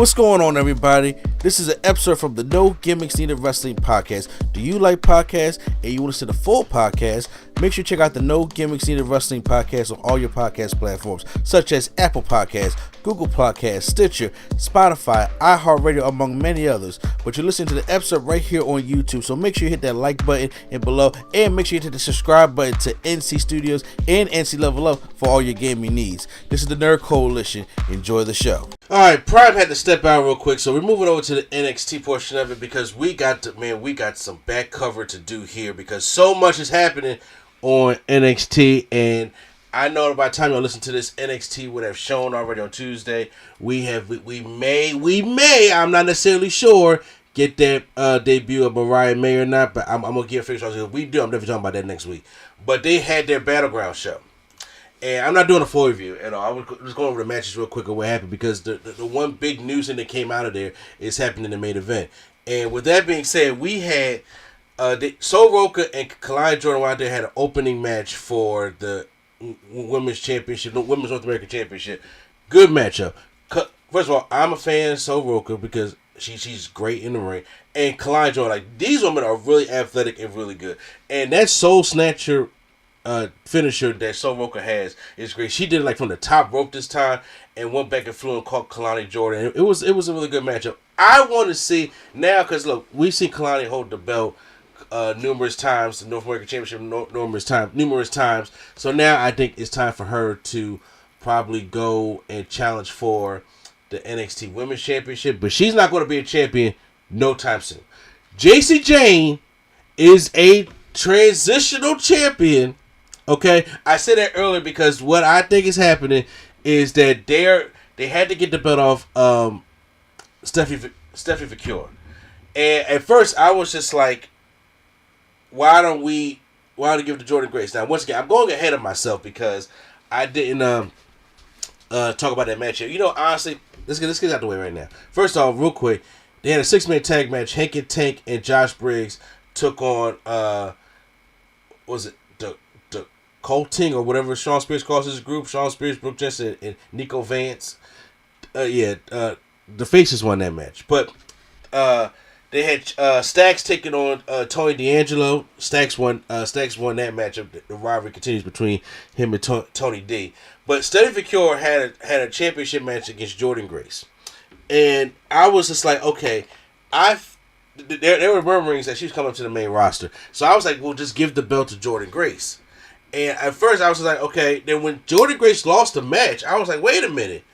What's going on, everybody? This is an episode from the No Gimmicks Needed Wrestling podcast. Do you like podcasts and you want to see the full podcast? Make sure you check out the No Gimmicks Needed Wrestling podcast on all your podcast platforms, such as Apple Podcasts, Google Podcasts, Stitcher, Spotify, iHeartRadio, among many others. But you're listening to the episode right here on YouTube, so make sure you hit that like button and below, and make sure you hit the subscribe button to NC Studios and NC Level Up for all your gaming needs. This is the Nerd Coalition. Enjoy the show. Alright, Prime had to step out real quick, so we're moving over to the NXT portion of it because we got some back cover to do here because so much is happening on NXT, and I know by the time you listen to this, NXT would have shown already on Tuesday. We may, I'm not necessarily sure, get that debut of Mariah May or not, but I'm gonna give a finish. If we do, I'm definitely talking about that next week. But they had their Battleground show. And I'm not doing a full review, I was just going over the matches real quick of what happened because the one big news thing that came out of there is happening in the main event. And with that being said, we had Sol Roca and Kalani Jordan out there had an opening match for the Women's Championship, the Women's North American Championship. Good matchup. First of all, I'm a fan of Sol Roca because she's great in the ring. And Kalani Jordan, like, these women are really athletic and really good. And that Soul Snatcher finisher that Sol Roca has is great. She did it like from the top rope this time and went back and flew and caught Kalani Jordan. It was a really good matchup. I want to see now because look, we've seen Kalani hold the belt numerous times, the North American Championship numerous times. So now I think it's time for her to probably go and challenge for the NXT Women's Championship, but she's not going to be a champion no time soon. JC Jane is a transitional champion. Okay, I said that earlier because what I think is happening is that they had to get the belt off Stephanie Vicure. And at first I was just like, why don't we give it to Jordan Grace? Now once again, I'm going ahead of myself because I didn't talk about that match yet. Honestly, let's get out the way right now. First off, real quick, they had a 6-man tag match. Hank and Tank and Josh Briggs took on was it the Colting or whatever Sean Spears calls his group. Sean Spears, Brooke Jensen, and Nico Vance. The Faces won that match. But they had Stacks taking on Tony D'Angelo. Stacks won that matchup. The rivalry continues between him and Tony D. But Stephanie Vicure had a championship match against Jordan Grace. And I was just like, okay, there were murmurings that she was coming up to the main roster. So I was like, well, just give the belt to Jordan Grace. And at first I was like, okay. Then when Jordan Grace lost the match, I was like, wait a minute.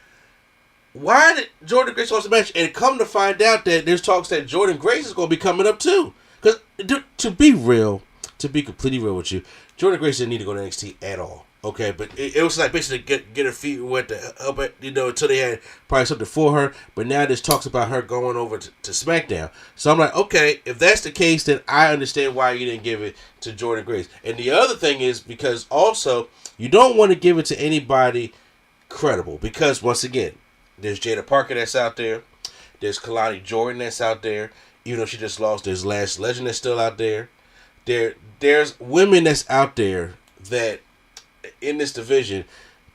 Why did Jordan Grace lost the match? And come to find out that there's talks that Jordan Grace is going to be coming up too. Because to be completely real with you, Jordan Grace didn't need to go to NXT at all. Okay, but it was like basically get her feet wet to help it, until they had probably something for her. But now there's talks about her going over to Smackdown. So I'm like, okay, if that's the case, then I understand why you didn't give it to Jordan Grace. And the other thing is because also you don't want to give it to anybody credible because once again, there's Jada Parker that's out there, there's Kalani Jordan that's out there. Even though she just lost, there's Lash Legend that's still out there. There's women that's out there that in this division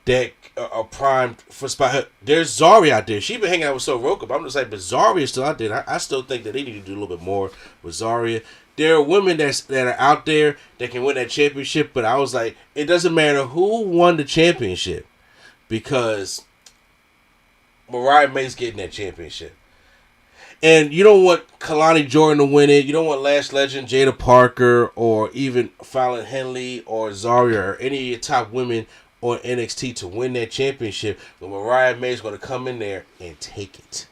that are primed for spot. There's Zari out there. She's been hanging out with Sol Roca, but I'm just like, but Zari is still out there. I still think that they need to do a little bit more with Zaria. There are women that are out there that can win that championship, but I was like, it doesn't matter who won the championship because Mariah May's getting that championship. And you don't want Kalani Jordan to win it. You don't want Lash Legend, Jada Parker, or even Fallon Henley or Zaria or any of your top women on NXT to win that championship. But Mariah May is going to come in there and take it.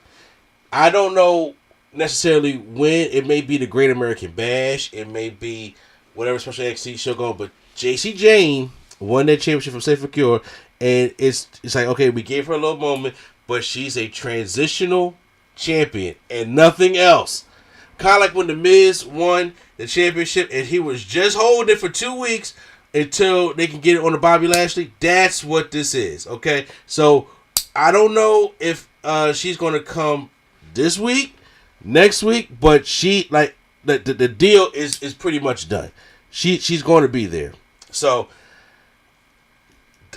I don't know necessarily when. It may be the Great American Bash. It may be whatever special NXT show going. But JC Jane won that championship from Stephanie Vicure. And it's like, okay, we gave her a little moment, but she's a transitional champion and nothing else. Kind of like when The Miz won the championship and he was just holding it for 2 weeks until they can get it on the Bobby Lashley. That's what this is, okay? So I don't know if she's going to come this week, next week, but she like the deal is pretty much done. She's going to be there. So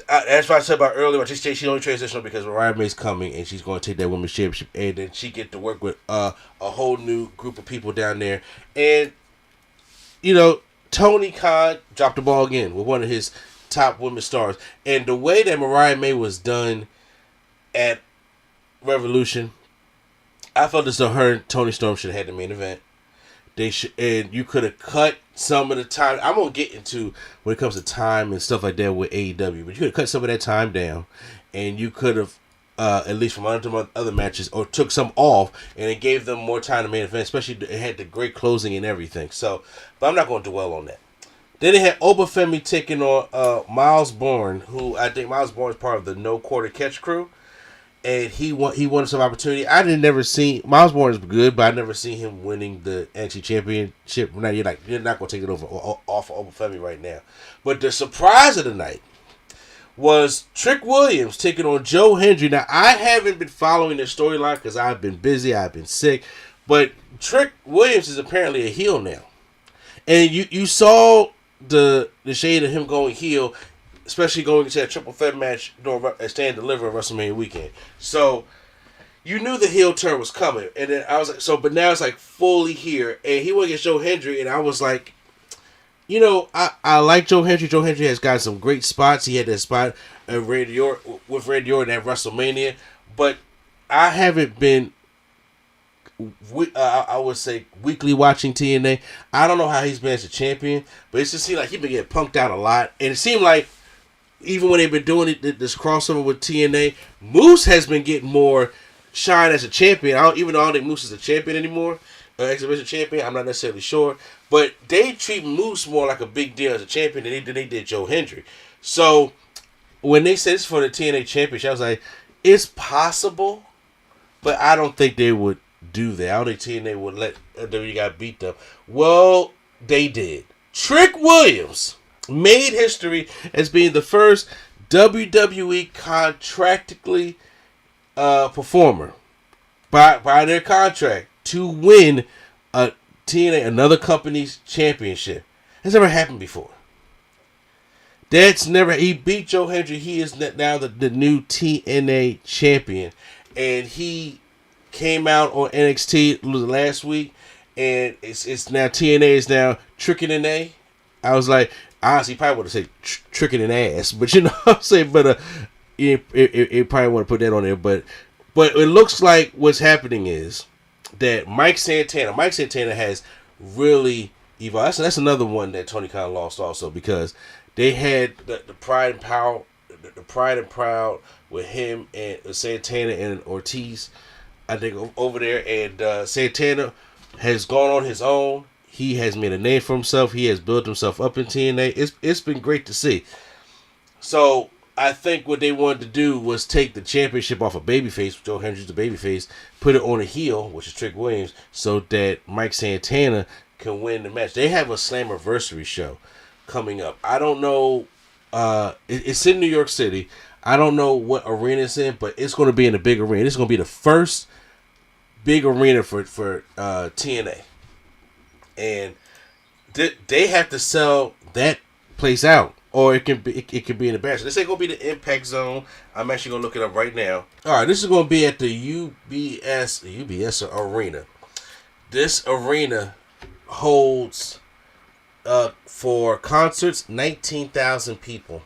that's what I said about earlier. She only transitional because Mariah May's coming and she's going to take that women's championship, and then she get to work with a whole new group of people down there. And Tony Khan dropped the ball again with one of his top women's stars, and the way that Mariah May was done at Revolution, I felt as though her and Toni Storm should have had the main event. And you could have cut some of the time. I'm gonna get into when it comes to time and stuff like that with AEW, but you could have cut some of that time down, and you could have at least from other matches, or took some off, and it gave them more time to main event. Especially it had the great closing and everything. So, but I'm not going to dwell on that. Then they had Obafemi taking on Miles Bourne, who I think Miles Bourne is part of the No Quarter Catch crew. And he wanted some opportunity. I didn't never see Miles Bourne is good, but I never seen him winning the NXT Championship. Now you're not gonna take it off of Obafemi right now. But the surprise of the night was Trick Williams taking on Joe Hendry. Now I haven't been following the storyline because I've been busy, I've been sick. But Trick Williams is apparently a heel now, and you saw the shade of him going heel, especially going into a triple threat match during Stand and Deliver on WrestleMania weekend. So, you knew the heel turn was coming. And then I was like, but now it's like fully here. And he went against Joe Hendry, and I was like, I like Joe Hendry. Joe Hendry has got some great spots. He had that spot with Randy Orton at WrestleMania. But I haven't been, I would say, weekly watching TNA. I don't know how he's been as a champion, but it just seemed like he's been getting punked out a lot. And it seemed like, even when they've been doing this crossover with TNA, Moose has been getting more shine as a champion. I don't think Moose is a champion anymore, exhibition champion. I'm not necessarily sure, but they treat Moose more like a big deal as a champion than they did Joe Hendry. So when they said it's for the TNA championship, I was like, it's possible, but I don't think they would do that. I don't think TNA would let WWE guy beat them. Well, they did. Trick Williams made history as being the first WWE contractually performer by their contract to win a TNA, another company's championship. That's never happened before. He beat Joe Hendry. He is now the new TNA champion, and he came out on NXT last week, and it's now TNA is now tricking an A. I was like, honestly, probably would have said tricking an ass, but you know what I'm saying. But it probably want to put that on there. But it looks like what's happening is that Mike Santana has really evolved. That's another one that Tony Khan lost also, because they had the Pride and Proud with him and Santana and Ortiz, I think, over there, and Santana has gone on his own. He has made a name for himself. He has built himself up in TNA. It's been great to see. So I think what they wanted to do was take the championship off of babyface, Joe Hendry's the babyface, put it on a heel, which is Trick Williams, so that Mike Santana can win the match. They have a Slammiversary show coming up. I don't know. It's in New York City. I don't know what arena it's in, but it's going to be in a big arena. It's going to be the first big arena for TNA. And they have to sell that place out, or it can be in the back. So this ain't gonna be the Impact Zone. I'm actually gonna look it up right now. All right, this is gonna be at the UBS Arena. This arena holds for concerts 19,000 people,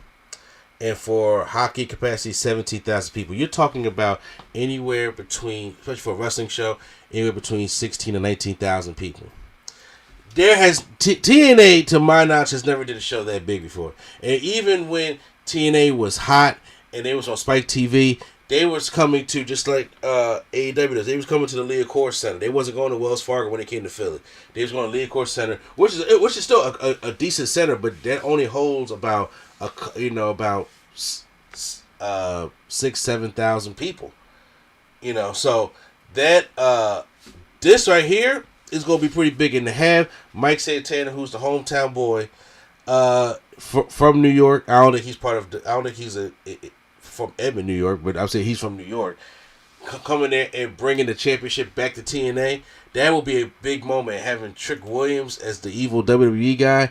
and for hockey capacity 17,000 people. You're talking about anywhere between, especially for a wrestling show, anywhere between 16 and 19,000 people. There has TNA, to my knowledge, has never did a show that big before. And even when TNA was hot and they was on Spike TV, they was coming to, just like AEW does, they was coming to the Liacouras Center. They wasn't going to Wells Fargo when they came to Philly. They was going to Liacouras Center, which is still a decent center, but that only holds about 6,000-7,000 people. So that this right here is going to be pretty big, and to have Mike Santana, who's the hometown boy from New York. I don't think he's from Edmond, New York, but I'll say he's from New York. Coming there and bringing the championship back to TNA, that will be a big moment. Having Trick Williams as the evil WWE guy,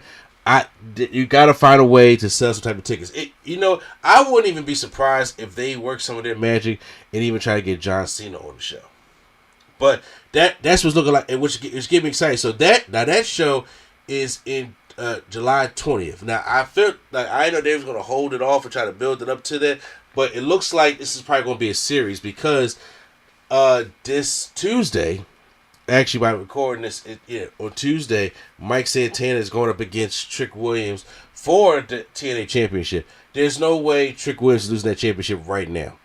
You gotta find a way to sell some type of tickets. I wouldn't even be surprised if they work some of their magic and even try to get John Cena on the show. But that's what's looking like, which is getting me excited. So that show is in July 20th. Now I felt like I know they was gonna hold it off and try to build it up to that, but it looks like this is probably gonna be a series because this Tuesday. Actually, by recording this, on Tuesday, Mike Santana is going up against Trick Williams for the TNA Championship. There's no way Trick Williams is losing that championship right now.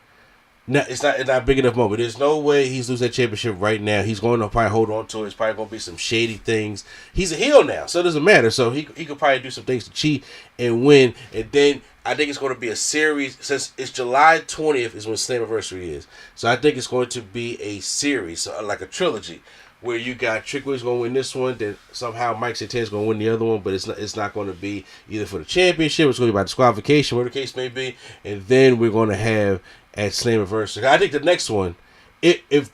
No, it's not a big enough moment. There's no way he's losing that championship right now. He's going to probably hold on to it. It's probably going to be some shady things. He's a heel now, so it doesn't matter. So he could probably do some things to cheat and win. And then I think it's going to be a series. Since it's July 20th is when Slammiversary is. So I think it's going to be a series, so like a trilogy, where you got Trick Williams going to win this one, then somehow Mike Santana's going to win the other one, but it's not going to be either for the championship, it's going to be by disqualification, whatever the case may be, and then we're going to have at Slammiversary. I think the next one, if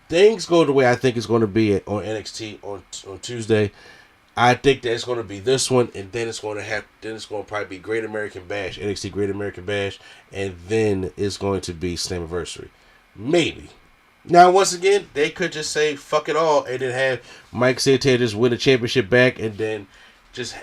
things go the way I think it's going to be on NXT on Tuesday, I think that it's going to be this one, and then it's going to probably be Great American Bash, NXT Great American Bash, and then it's going to be Slammiversary. Maybe. Now, once again, they could just say, fuck it all, and then have Mike Santana just win the championship back, and then just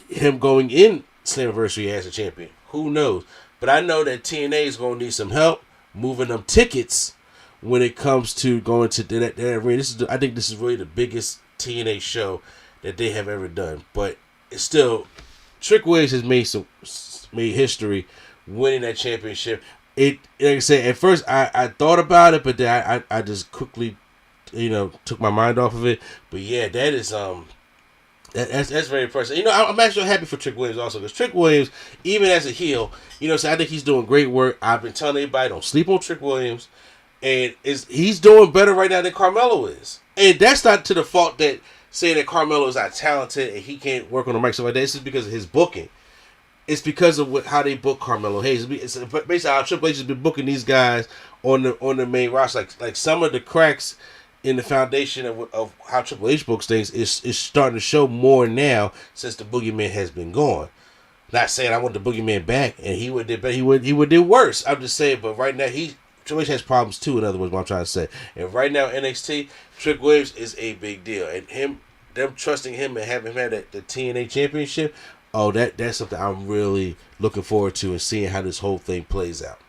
him going in Slammiversary as a champion. Who knows? But I know that TNA is going to need some help moving them tickets when it comes to going to that arena. I think this is really the biggest TNA show that they have ever done. But it's still, Trick Williams has made history winning that championship. Like I said, at first I thought about it, but then I just quickly, took my mind off of it. But yeah, that is that's very impressive. I'm actually happy for Trick Williams also, because Trick Williams, even as a heel, so I think he's doing great work. I've been telling everybody, don't sleep on Trick Williams, and he's doing better right now than Carmelo is. And that's not to the fault that saying that Carmelo is not talented and he can't work on the mic, stuff like that. This is because of his booking. It's because of how they book Carmelo Hayes. It's basically how Triple H has been booking these guys on the main roster. Like some of the cracks in the foundation of how Triple H books things is starting to show more now since the Boogeyman has been gone. Not saying I want the Boogeyman back, and he would do worse. I'm just saying, but right now Triple H has problems too. In other words, what I'm trying to say. And right now NXT, Trick Williams is a big deal, and them trusting him and having him had the TNA Championship. Oh, that's something I'm really looking forward to and seeing how this whole thing plays out.